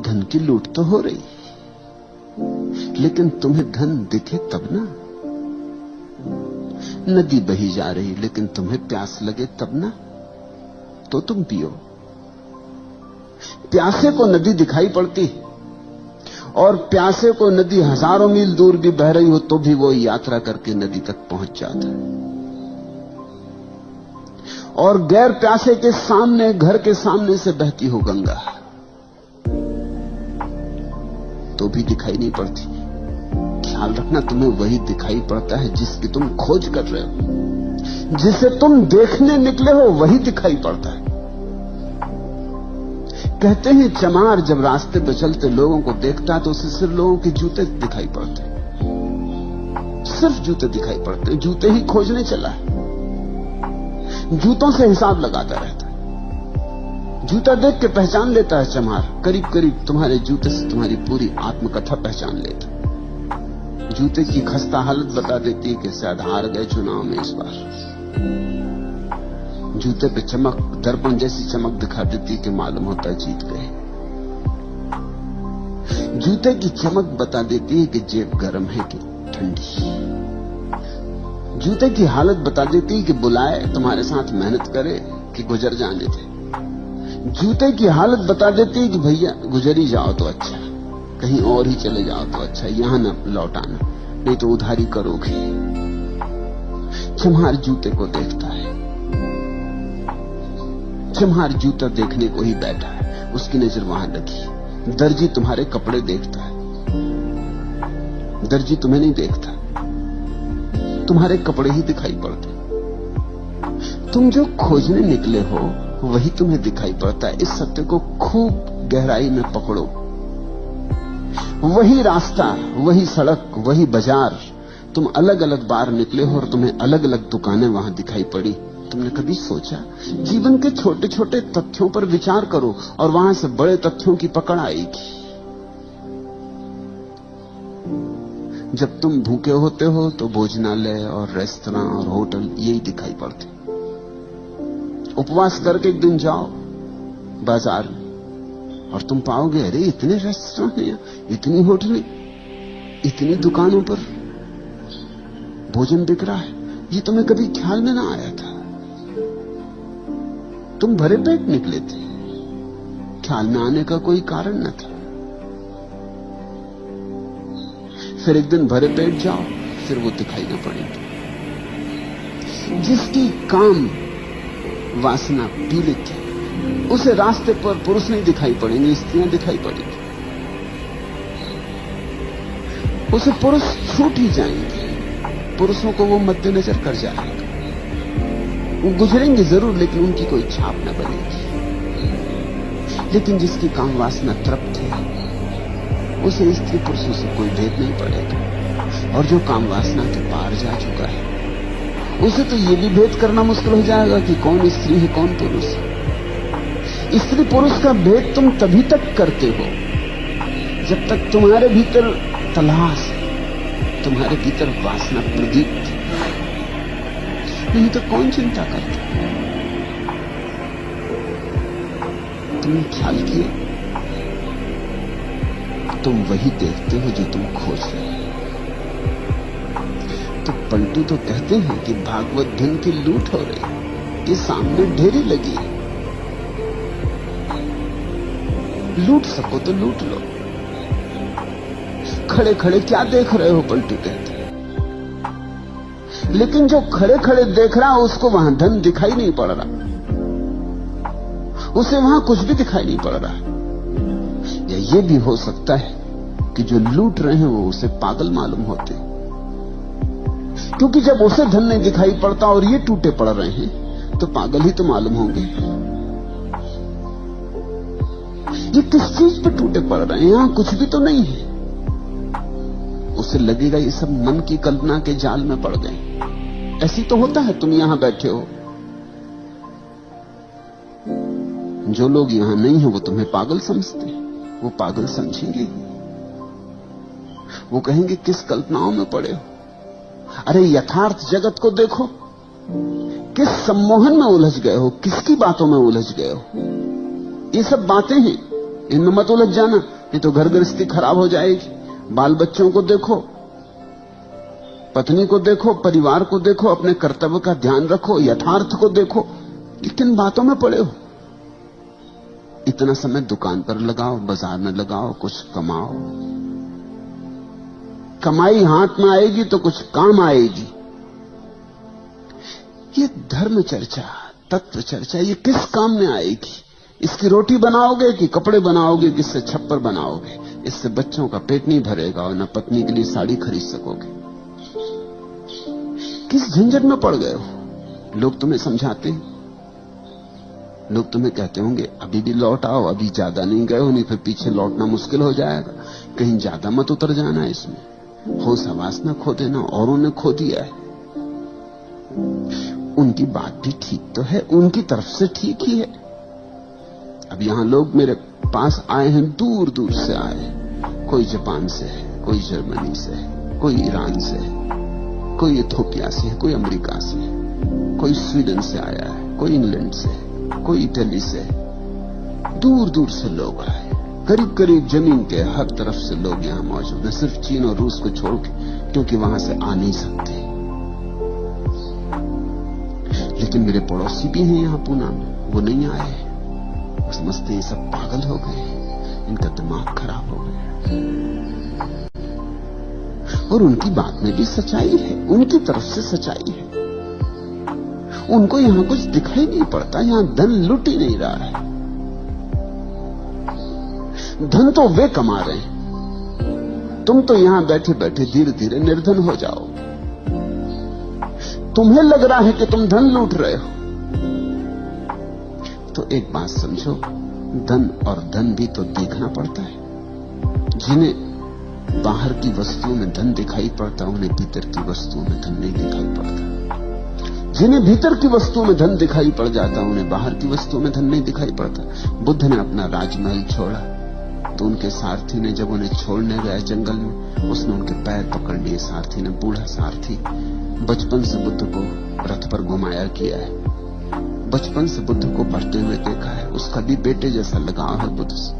धन की लूट तो हो रही, लेकिन तुम्हें धन दिखे तब ना। नदी बही जा रही लेकिन तुम्हें प्यास लगे तब ना, तो तुम पियो। प्यासे को नदी दिखाई पड़ती, और प्यासे को नदी हजारों मील दूर भी बह रही हो तो भी वो यात्रा करके नदी तक पहुंच जाता है। और गैर प्यासे के सामने, घर के सामने से बहती हो गंगा तो भी दिखाई नहीं पड़ती। ख्याल रखना, तुम्हें वही दिखाई पड़ता है जिसकी तुम खोज कर रहे हो। जिसे तुम देखने निकले हो वही दिखाई पड़ता है। कहते हैं चमार जब रास्ते पर चलते लोगों को देखता है तो उसे सिर्फ लोगों के जूते दिखाई पड़ते हैं, सिर्फ जूते दिखाई पड़ते हैं। जूते ही खोजने चला है, जूतों से हिसाब लगाता रहता है। जूता देख के पहचान लेता है चमार, करीब करीब तुम्हारे जूते से तुम्हारी पूरी आत्मकथा पहचान लेता। जूते की खस्ता हालत बता देती है कि शायद हार गए चुनाव में इस बार। जूते पे चमक, दर्पण जैसी चमक दिखा देती कि मालूम होता जीत गए। जूते की चमक बता देती है कि जेब गर्म है कि ठंडी। जूते की हालत बता देती है कि बुलाए तुम्हारे साथ मेहनत करे कि गुजर जाने दे। जूते की हालत बता देती है कि भैया गुजर ही जाओ तो अच्छा, कहीं और ही चले जाओ तो अच्छा, यहां न लौट आना, नहीं तो उधारी करोगे। चम्हार जूते को देखता है। चम्हार जूता देखने को ही बैठा है, उसकी नजर वहां लगी। दर्जी तुम्हारे कपड़े देखता है, दर्जी तुम्हें नहीं देखता, तुम्हारे कपड़े ही दिखाई पड़ते। तुम जो खोजने निकले हो वही तुम्हें दिखाई पड़ता है। इस सत्य को खूब गहराई में पकड़ो। वही रास्ता, वही सड़क, वही बाजार, तुम अलग अलग बार निकले हो और तुम्हें अलग अलग दुकानें वहां दिखाई पड़ी। तुमने कभी सोचा? जीवन के छोटे छोटे तथ्यों पर विचार करो और वहां से बड़े तथ्यों की पकड़ आएगी। जब तुम भूखे होते हो तो भोजनालय और रेस्तरां और होटल यही दिखाई पड़ते। उपवास करके एक दिन जाओ बाजार में और तुम पाओगे अरे इतने रेस्तरां हैं, इतनी होटलें, इतनी दुकानों पर भोजन बिक रहा है। ये तुम्हें कभी ख्याल में ना आया था। तुम भरे पेट निकले थे, ख्याल में आने का कोई कारण न था। फिर एक दिन भरे पेट जाओ, फिर वो दिखाई न पड़ेगी। जिसकी काम वासना पीड़ित है उसे रास्ते पर पुरुष नहीं दिखाई पड़ेंगे, स्त्रियां दिखाई पड़ेंगी। उसे पुरुष छूट ही जाएंगे, पुरुषों को वो मद्देनजर कर जाएगा। वो गुजरेंगे जरूर लेकिन उनकी कोई छाप न बनेगी। लेकिन जिसकी काम वासना तृप्त है उसे स्त्री पुरुषों से कोई भेद नहीं पड़ेगा। और जो काम वासना के पार जा चुका है उसे तो ये भी भेद करना मुश्किल हो जाएगा कि कौन स्त्री है कौन पुरुष है। स्त्री पुरुष का भेद तुम तभी तक करते हो जब तक तुम्हारे भीतर तलाश है, तुम्हारे भीतर वासना प्रदीप्त है। नहीं तो कौन चिंता करता? तुमने ख्याल किया? तुम वही देखते हो जो तुम खोज रहे हो। तो पलटू तो कहते हैं कि भागवत धन की लूट हो रही, ये सामने ढेरी लगी है, लूट सको तो लूट लो। खड़े खड़े क्या देख रहे हो? पलटू कहते हैं। लेकिन जो खड़े खड़े देख रहा है उसको वहां धन दिखाई नहीं पड़ रहा, उसे वहां कुछ भी दिखाई नहीं पड़ रहा। या ये भी हो सकता है कि जो लूट रहे हैं वो उसे पागल मालूम होते, क्योंकि जब उसे धन नहीं दिखाई पड़ता और ये टूटे पड़ रहे हैं तो पागल ही तो मालूम होंगे। ये किस चीज पे टूटे पड़ रहे हैं? यहां कुछ भी तो नहीं है। उसे लगेगा ये सब मन की कल्पना के जाल में पड़ गए। ऐसी तो होता है, तुम यहां बैठे हो, जो लोग यहां नहीं है वो तुम्हें पागल समझते हैं, वो पागल समझेंगे, वो कहेंगे किस कल्पनाओं में पड़े हो। अरे यथार्थ जगत को देखो, किस सम्मोहन में उलझ गए हो, किसकी बातों में उलझ गए हो। ये सब बातें हैं, इनमें मत उलझ जाना, नहीं तो घर गृहस्थी खराब हो जाएगी। बाल बच्चों को देखो, पत्नी को देखो, परिवार को देखो, अपने कर्तव्य का ध्यान रखो, यथार्थ को देखो। ये किन बातों में पड़े हो? इतना समय दुकान पर लगाओ, बाजार में लगाओ, कुछ कमाओ। कमाई हाथ में आएगी तो कुछ काम आएगी। ये धर्म चर्चा, तत्व चर्चा, ये किस काम में आएगी? इसकी रोटी बनाओगे कि कपड़े बनाओगे, किससे छप्पर बनाओगे? इससे बच्चों का पेट नहीं भरेगा और न पत्नी के लिए साड़ी खरीद सकोगे। किस झंझट में पड़ गए हो? लोग तुम्हें समझाते हैं, लोग तुम्हें कहते होंगे अभी भी लौट आओ, अभी ज्यादा नहीं गए हो, नहीं फिर पीछे लौटना मुश्किल हो जाएगा, कहीं ज्यादा मत उतर जाना इसमें, होश हवास ना खो देना, औरों ने खो दिया है। उनकी बात भी ठीक तो है, उनकी तरफ से ठीक ही है। अब यहां लोग मेरे पास आए हैं, दूर दूर से आए, कोई जापान से है, कोई जर्मनी से है, कोई ईरान से है, कोई इथोपिया से है, कोई अमेरिका से है, कोई स्वीडन से आया है, कोई इंग्लैंड से है, कोई इटली से है। दूर दूर से लोग आए, करीब करीब जमीन के हर तरफ से लोग यहां मौजूद हैं, सिर्फ चीन और रूस को छोड़ के, क्योंकि वहां से आ नहीं सकते। लेकिन मेरे पड़ोसी भी हैं यहां पूना में, वो नहीं आए। वो समझते हैं सब पागल हो गए, इनका दिमाग खराब हो गया। और उनकी बात में भी सच्चाई है, उनकी तरफ से सच्चाई है। उनको यहां कुछ दिखाई नहीं पड़ता, यहां धन लुट ही नहीं रहा है। धन तो वे कमा रहे हैं, तुम तो यहां बैठे बैठे धीरे धीरे निर्धन हो जाओ। तुम्हें लग रहा है कि तुम धन लूट रहे हो। तो एक बात समझो, धन और धन भी तो देखना पड़ता है। जिन्हें बाहर की वस्तुओं में धन दिखाई पड़ता, उन्हें भीतर की वस्तुओं में धन नहीं दिखाई पड़ता। जिन्हें भीतर की वस्तुओं में धन दिखाई पड़ जाता, उन्हें बाहर की वस्तुओं में धन नहीं दिखाई पड़ता। बुद्ध ने अपना राजमहल छोड़ा तो उनके सारथी ने, जब उन्हें छोड़ने गए जंगल में, उसने उनके पैर पकड़ लिए। सारथी ने, बूढ़ा सारथी, बचपन से बुद्ध को रथ पर घुमाया किया है, बचपन से बुद्ध को पढ़ते हुए देखा है, उसका भी बेटे जैसा लगाव है बुद्ध से।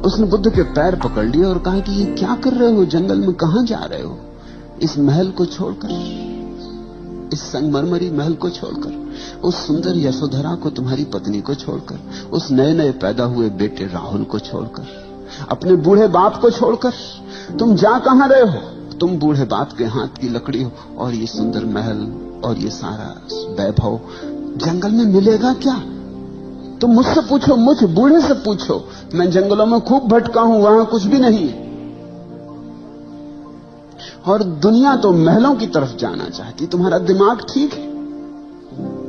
उसने बुद्ध के पैर पकड़ लिए और कहा कि ये क्या कर रहे हो, जंगल में कहां जा रहे हो? इस महल को छोड़कर, इस संगमरमरी महल को छोड़कर, उस सुंदर यशोधरा को, तुम्हारी पत्नी को छोड़कर, उस नए नए पैदा हुए बेटे राहुल को छोड़कर, अपने बूढ़े बाप को छोड़कर तुम जा कहां रहे हो? तुम बूढ़े बाप के हाथ की लकड़ी हो, और ये सुंदर महल और ये सारा वैभव जंगल में मिलेगा क्या? तुम मुझसे पूछो, मुझ बूढ़े से पूछो, मैं जंगलों में खूब भटका हूं, वहां कुछ भी नहीं है। और दुनिया तो महलों की तरफ जाना चाहती। तुम्हारा दिमाग ठीक है,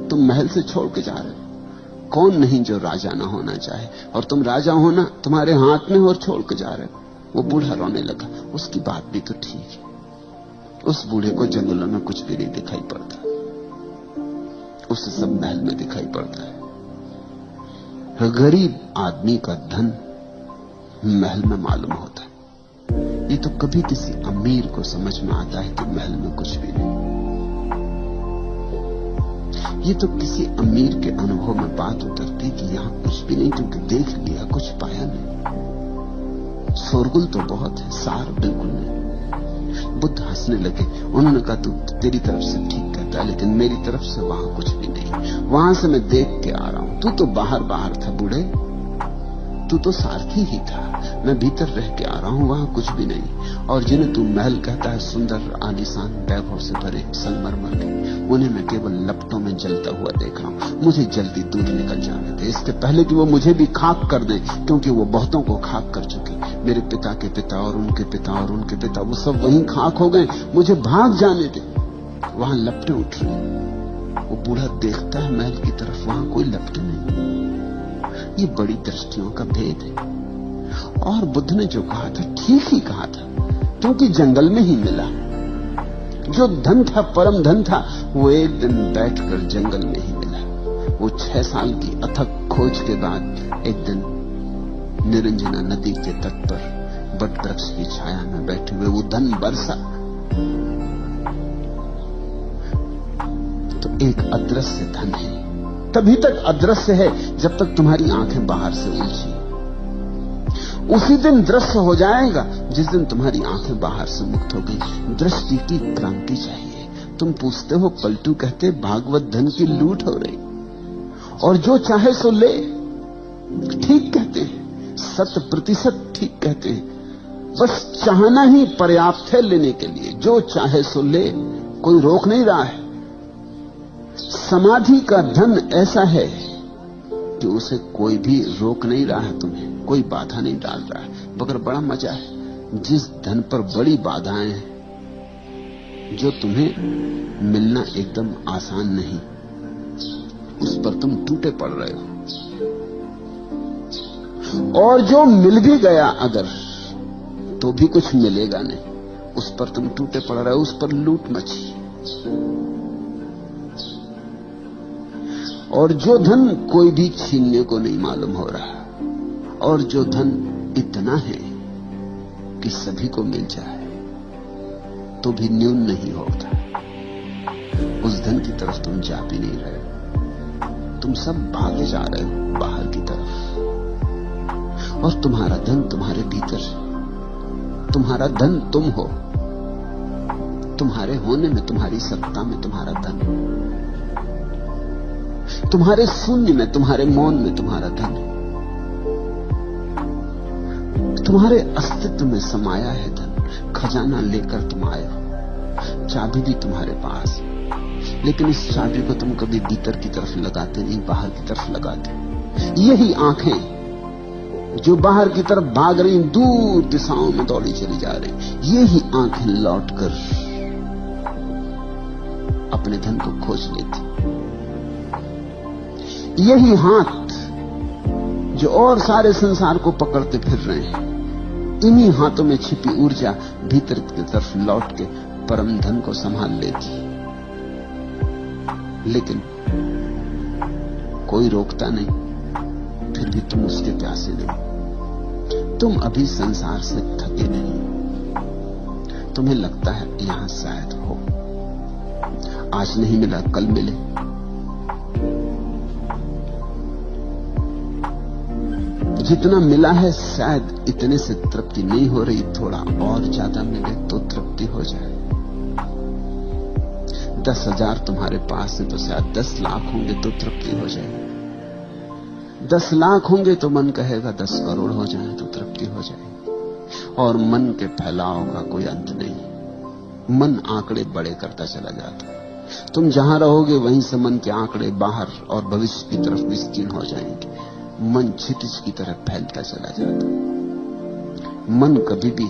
तुम महल से छोड़ के जा रहे हो। कौन नहीं जो राजा ना होना चाहे, और तुम राजा होना तुम्हारे हाथ में और छोड़ के जा रहे हो। वो बूढ़ा रोने लगा। उसकी बात भी तो ठीक है, उस बूढ़े को जंगलों में कुछ भी नहीं दिखाई पड़ता, उसे सब महल में दिखाई पड़ता है। गरीब आदमी का धन महल में मालूम होता है। ये तो कभी किसी अमीर को समझ में आता है कि महल में कुछ भी नहीं। ये तो किसी अमीर के अनुभव में बात उतरती कि यहां कुछ भी नहीं, क्योंकि देख लिया, कुछ पाया नहीं। शोरगुल तो बहुत है, सार बिल्कुल नहीं। बुद्ध हंसने लगे। उन्होंने कहा, तू तेरी तरफ से ठीक कहता है, लेकिन मेरी तरफ से वहां कुछ भी नहीं। वहां से मैं देख के आ रहा हूं। तू तो बाहर बाहर था बूढ़े, तू तो सारथी ही था। मैं भीतर रह के आ रहा हूं, वहां कुछ भी नहीं। और जिन्हें तू महल कहता है, सुंदर आलीशान वैभव से भरे संगमरमर के, उन्हें मैं केवल लपटों में जलता हुआ देख रहा हूं। मुझे जल्दी दूर निकल जाने दे, इसके पहले कि वो मुझे भी खाक कर दे, क्योंकि वो बहुतों को खाक कर चुके। मेरे पिता के पिता और उनके पिता और उनके पिता, वो सब वहीं खाक हो गए। मुझे भाग जाने दे। वहां लपटें उठ रही। वो बूढ़ा देखता है महल की तरफ, वहां कोई लपटें नहीं। ये बड़ी दृष्टियों का भेद है। और बुद्ध ने जो कहा था ठीक ही कहा था, क्योंकि जंगल में ही मिला। जो धन था, परम धन था, वो एक दिन बैठकर जंगल में ही मिला। वो 6 साल की अथक खोज के बाद एक दिन निरंजना नदी के तट पर बट वृक्ष की छाया में बैठे हुए वो धन बरसा। तो एक अदृश्य धन है तभी तक अदृश्य है जब तक तुम्हारी आंखें बाहर से उलझी। उसी दिन दृश्य हो जाएगा जिस दिन तुम्हारी आंखें बाहर से मुक्त हो गई। दृष्टि की क्रांति चाहिए। तुम पूछते हो, पलटू कहते भागवत धन की लूट हो रही, और जो चाहे सो ले। ठीक कहते हैं, 100% ठीक कहते हैं। बस चाहना ही पर्याप्त है लेने के लिए। जो चाहे सो ले, कोई रोक नहीं रहा है। समाधि का धन ऐसा है कि उसे कोई भी रोक नहीं रहा है, तुम्हें कोई बाधा नहीं डाल रहा है। मगर बड़ा मजा है, जिस धन पर बड़ी बाधाएं हैं, जो तुम्हें मिलना एकदम आसान नहीं, उस पर तुम टूटे पड़ रहे हो। और जो मिल भी गया अगर, तो भी कुछ मिलेगा नहीं, उस पर तुम टूटे पड़ रहे हो, उस पर लूट मची। और जो धन कोई भी छीनने को नहीं मालूम हो रहा, और जो धन इतना है कि सभी को मिल जाए तो भी न्यून नहीं होता, उस धन की तरफ तुम जा भी नहीं रहे हो। तुम सब भागे जा रहे हो बाहर की तरफ, और तुम्हारा धन तुम्हारे भीतर है। तुम्हारा धन तुम हो, तुम्हारे होने में, तुम्हारी सत्ता में तुम्हारा धन, तुम्हारे शून्य में, तुम्हारे मौन में तुम्हारा धन है। तुम्हारे अस्तित्व में समाया है धन। खजाना लेकर तुम आए हो, चाबी भी तुम्हारे पास, लेकिन इस चाबी को तुम कभी भीतर की तरफ लगाते नहीं, बाहर की तरफ लगाते। यही आंखें जो बाहर की तरफ भाग रही, दूर दिशाओं में दौड़ी चली जा रही, यही आंखें लौटकर अपने धन को खोज लेती। यही हाथ जो और सारे संसार को पकड़ते फिर रहे हैं, इन्हीं हाथों में छिपी ऊर्जा भीतर की तरफ लौट के परम धन को संभाल लेती। लेकिन कोई रोकता नहीं, फिर भी तुम उसके प्यासे नहीं। तुम अभी संसार से थके नहीं। तुम्हें लगता है यहां शायद हो, आज नहीं मिला कल मिले। जितना मिला है शायद इतने से तृप्ति नहीं हो रही, थोड़ा और ज्यादा मिले तो तृप्ति हो जाए। 10,000 तुम्हारे पास है तो शायद 10 लाख होंगे तो तृप्ति हो जाए। 10 लाख होंगे तो मन कहेगा 10 करोड़ हो जाए तो तृप्ति हो जाए। और मन के फैलाव का कोई अंत नहीं। मन आंकड़े बड़े करता चला जाता है। तुम जहां रहोगे वहीं से मन के आंकड़े बाहर और भविष्य की तरफ विस्तीर्ण हो जाएंगे। मन क्षितिज की तरफ फैलता चला जाता है। मन कभी भी